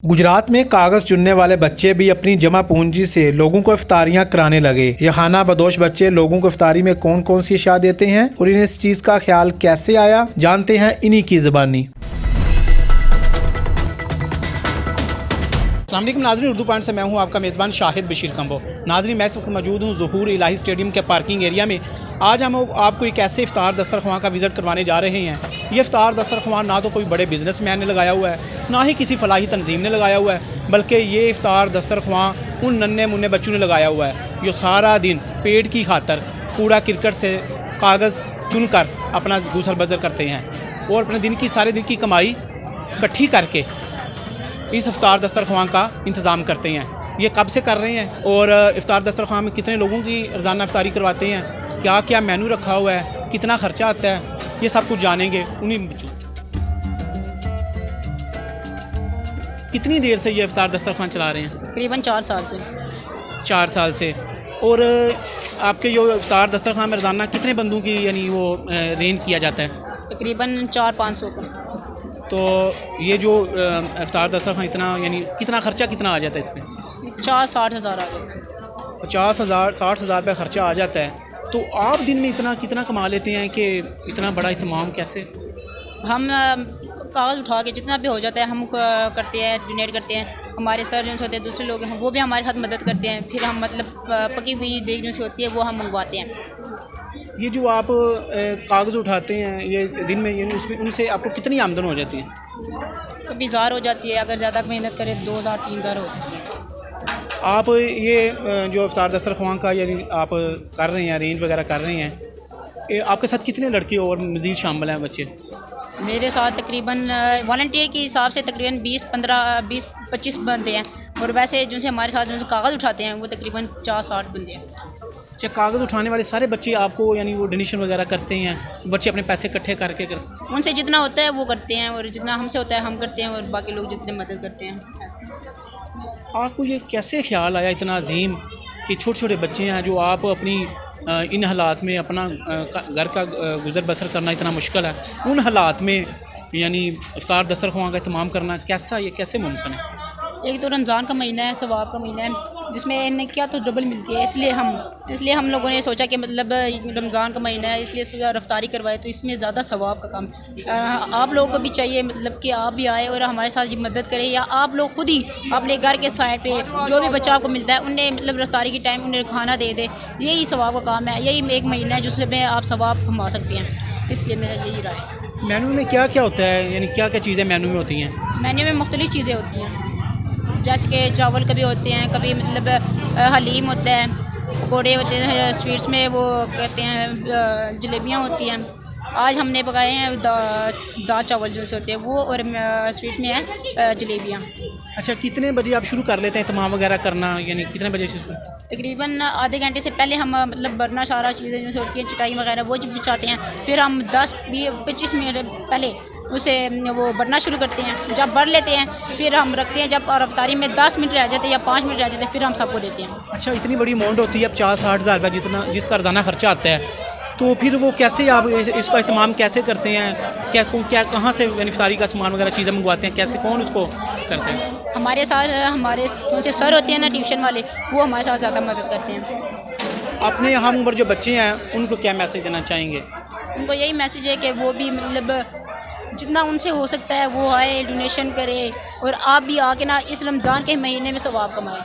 गुजरात में कागज चुनने वाले बच्चे भी अपनी जमा पूंजी से लोगों को इफ्तारियां कराने लगे। ये खाना बदोश बच्चे लोगों को इफ्तारी में कौन कौन सी अशिया देते हैं और इन्हें इस चीज का ख्याल कैसे आया, जानते हैं इन्हीं की ज़बानी। अस्सलाम वालेकुम नाज़रीन, उर्दू पॉइंट से मैं हूं आपका मेज़बान शाहिद बशीर कंबो। नाज़रीन, मैं इस वक्त मौजूद हूं ज़ुहूर इलाही स्टेडियम के पार्किंग एरिया में। आज हम आपको एक ऐसे इफ्तार दस्तरख्वां का विज़िट करवाने जा रहे हैं। ये इफ्तार दस्तरख्वां ना तो कोई बड़े बिजनेसमैन ने लगाया हुआ है, ना ही किसी फलाही तंजीम ने लगाया हुआ है, बल्कि ये इफ्तार दस्तरख्वां उन नन्हे मुन्ने बच्चों ने लगाया हुआ है जो सारा दिन पेट की खातर कूड़ा करकट से कागज़ चुनकर अपना गुजर बसर करते हैं और अपने सारे दिन की कमाई इकट्ठी करके इस इफ्तार दस्तरख्वां का इंतज़ाम करते हैं। ये कब से कर रहे हैं और इफ्तार दस्तरख्वां में कितने लोगों की रोज़ाना इफ्तारी करवाते हैं, क्या क्या मेन्यू रखा हुआ है, कितना ख़र्चा आता है, ये सब कुछ जानेंगे उन्हीं बच्चों। कितनी देर से ये इफ्तार दस्तरख्वां चला रहे हैं? तकरीबन 4 साल से। 4 साल से। और आपके जो इफ्तार दस्तरख्वां में रोज़ाना कितने बंदों की यानी वो रेंज किया जाता है? तकरीबन 400-500 का। तो ये जो इफ्तार दस्तरख्वां इतना यानी कितना ख़र्चा कितना आ जाता है इसमें? 50-60 हज़ार आ जाता है। 50,000 60,000 रुपये ख़र्चा आ जाता है। तो आप दिन में कितना कमा लेते हैं कि इतना बड़ा इत्माम कैसे? हम कागज़ उठा के जितना भी हो जाता है हम करते हैं, डोनेट करते हैं। हमारे सर जो होते हैं दूसरे लोग हैं वो भी हमारे साथ मदद करते हैं। फिर हम मतलब पकी हुई देग जो होती है वो हम मंगवाते हैं। ये जो आप कागज़ उठाते हैं ये दिन में यानी उसमें उनसे आपको कितनी आमदन हो जाती है? कभी 1000 हो जाती है, अगर ज़्यादा मेहनत करें 2000-3000 हो सकती है। आप ये जो इफ्तार दस्तरख्वां का यानी आप कर रहे हैं, अरेंज वगैरह कर रहे हैं, आपके साथ कितने लड़के और मज़ीद शामिल हैं बच्चे? मेरे साथ तकरीबन वॉलंटियर के हिसाब से तकरीबन 20-25 बंदे हैं और वैसे जो से हमारे साथ जो कागज़ उठाते हैं वो तकरीबन 50-60 बंदे हैं। अच्छा, कागज़ उठाने वाले सारे बच्चे आपको यानी वो डोनेशन वगैरह करते हैं? बच्चे अपने पैसे इकट्ठे करके करते हैं? उनसे जितना होता है वो करते हैं और जितना हमसे होता है हम करते हैं और बाकी लोग जितने मदद करते हैं ऐसे। आपको ये कैसे ख्याल आया इतना अजीम कि छोटे छोटे बच्चे हैं जो आप अपनी इन हालात में अपना घर का गुजर बसर करना इतना मुश्किल है, उन हालात में यानी इफ्तार दस्तरख्वां का इत्माम करना कैसे मुमकिन है? एक तो रमज़ान का महीना है, सवाब का महीना है जिसमें इन्हें क्या तो डबल मिलती है, इसलिए हम लोगों ने सोचा कि मतलब रमज़ान का महीना है इसलिए रफ्तारी करवाए तो इसमें ज़्यादा सवाब का काम। आप लोगों को भी चाहिए मतलब कि आप भी आए और हमारे साथ ये मदद करें, या आप लोग खुद ही अपने घर के साइड पे जो भी बच्चा आपको मिलता है उन्हें मतलब रफ्तारी के टाइम उन्हें खाना दे दे। यही सवाब का काम है, यही एक महीना है जिसमें आप सवाब कमा सकते हैं, इसलिए मेरा यही राय है। मेन्यू में क्या क्या होता है, यानी क्या क्या चीज़ें मेन्यू में होती हैं? मेन्यू में मुख्तलिफ़ चीज़ें होती हैं, जैसे कि चावल कभी होते हैं, कभी मतलब हलीम होता है, पकौड़े होते हैं, स्वीट्स में वो कहते हैं जलेबियाँ होती हैं। आज हमने पकाए हैं दाल चावल जो से होते हैं वो, और स्वीट्स में है जलेबियाँ। अच्छा, कितने बजे आप शुरू कर लेते हैं तमाम वगैरह करना, यानी कितने बजे से? तकरीबन आधे घंटे से पहले हम मतलब बरना सारा चीज़ें जो से होती हैं, चटाई वगैरह वो जब बिछाते हैं, फिर हम 10-25 मिनट पहले उसे वो भरना शुरू करते हैं। जब भर लेते हैं फिर हम रखते हैं, जब रफ्तारी में 10 मिनट रह जाते हैं या 5 मिनट रह जाते हैं फिर हम सबको देते हैं। अच्छा, इतनी बड़ी अमाउंट होती है, अब 50-60 हज़ार रुपये जिसका रोज़ाना खर्चा आता है, तो फिर वो कैसे आप इसका इस्तेमाल कैसे करते हैं? क्या कहाँ से इफ्तारी का सामान वगैरह चीज़ें मंगवाते हैं, कैसे कौन उसको करते हैं? हमारे साथ हमारे जो से सर होते हैं ना ट्यूशन वाले, वो हमारे साथ ज़्यादा मदद करते हैं। अपने हम उम्र जो बच्चे हैं उनको क्या मैसेज देना चाहेंगे? उनको यही मैसेज है कि वो भी मतलब जितना उनसे हो सकता है वो आए, डोनेशन करे और आप भी आके ना इस रमज़ान के महीने में सवाब कमाएं।